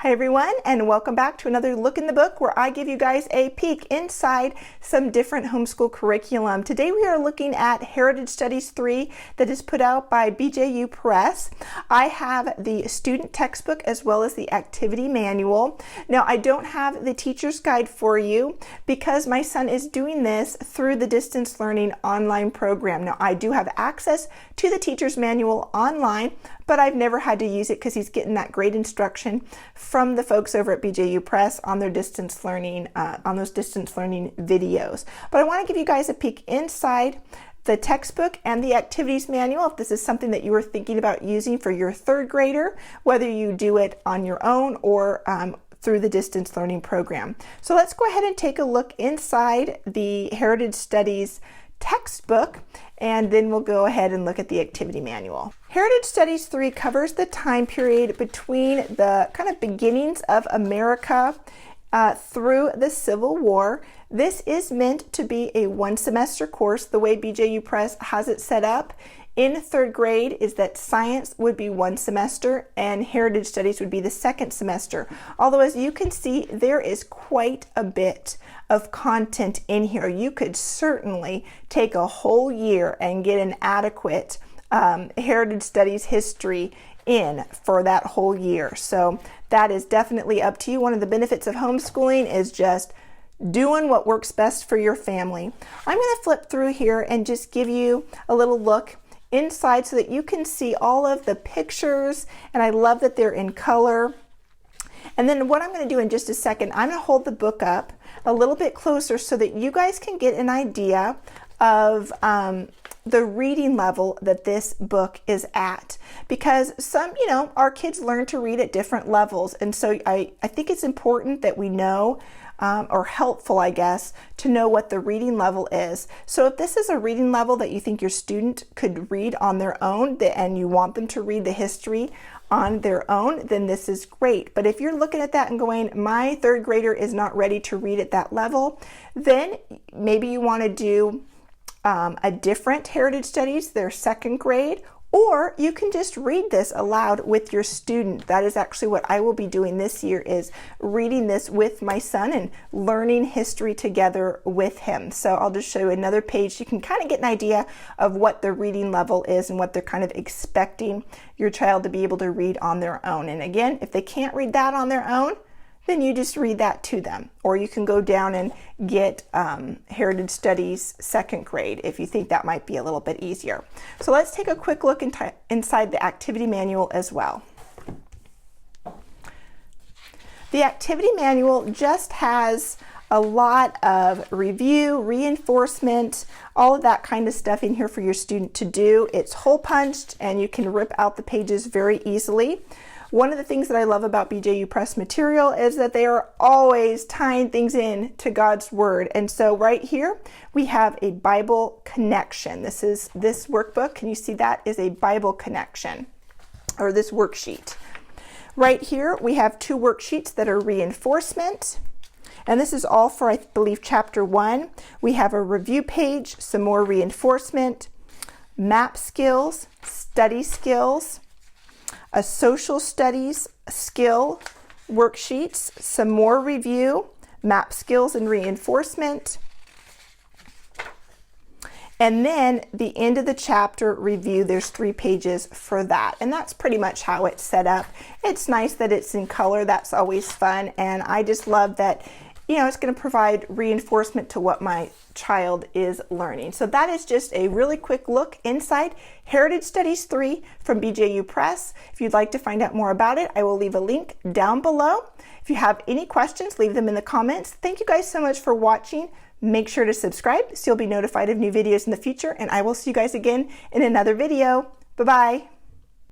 Hi everyone, and welcome back to another look in the book where I give you guys a peek inside some different homeschool curriculum. Today we are looking at Heritage Studies 3 that is put out by BJU Press. I have the student textbook as well as the activity manual. Now I don't have the teacher's guide for you because my son is doing this through the distance learning online program. Now I do have access to the teacher's manual online, but I've never had to use it because he's getting that great instruction from the folks over at BJU Press on their distance learning, on those distance learning videos. But I want to give you guys a peek inside the textbook and the activities manual if this is something that you are thinking about using for your third grader, whether you do it on your own or through the distance learning program. So let's go ahead and take a look inside the Heritage Studies textbook, and then we'll go ahead and look at the activity manual. Heritage Studies 3 covers the time period between the kind of beginnings of America through the Civil War. This is meant to be a one-semester course. The way BJU Press has it set up in third grade is that science would be one semester and Heritage Studies would be the second semester. Although as you can see, there is quite a bit of content in here. You could certainly take a whole year and get an adequate Heritage Studies history in for that whole year. So that is definitely up to you. One of the benefits of homeschooling is just doing what works best for your family. I'm going to flip through here and just give you a little look inside so that you can see all of the pictures, and I love that they're in color. And then what I'm going to do in just a second, I'm going to hold the book up a little bit closer so that you guys can get an idea of the reading level that this book is at, because some, our kids learn to read at different levels, and so I think it's important that we know or helpful, I guess, to know what the reading level is. So if this is a reading level that you think your student could read on their own and you want them to read the history on their own, then this is great. But if you're looking at that and going, my third grader is not ready to read at that level, then maybe you want to do a different Heritage Studies, their second grade, or you can just read this aloud with your student. That is actually what I will be doing this year, is reading this with my son and learning history together with him. So I'll just show you another page. You can kind of get an idea of what the reading level is and what they're kind of expecting your child to be able to read on their own. And again, if they can't read that on their own, then you just read that to them. Or you can go down and get Heritage Studies second grade if you think that might be a little bit easier. So let's take a quick look inside the activity manual as well. The activity manual just has a lot of review, reinforcement, all of that kind of stuff in here for your student to do. It's hole punched and you can rip out the pages very easily. One of the things that I love about BJU Press material is that they are always tying things in to God's Word. And so right here, we have a Bible connection. This workbook, can you see that is a Bible connection, or this worksheet. Right here, we have two worksheets that are reinforcement. And this is all for, I believe, Chapter 1. We have a review page, some more reinforcement, map skills, study skills, a social studies skill worksheets, some more review, map skills and reinforcement, and then the end of the chapter review. There's 3 pages for that, and that's pretty much how it's set up. It's nice that it's in color. That's always fun, and I just love that it's going to provide reinforcement to what my child is learning. So that is just a really quick look inside Heritage Studies 3 from BJU Press. If you'd like to find out more about it, I will leave a link down below. If you have any questions, leave them in the comments. Thank you guys so much for watching. Make sure to subscribe so you'll be notified of new videos in the future, and I will see you guys again in another video. Bye-bye.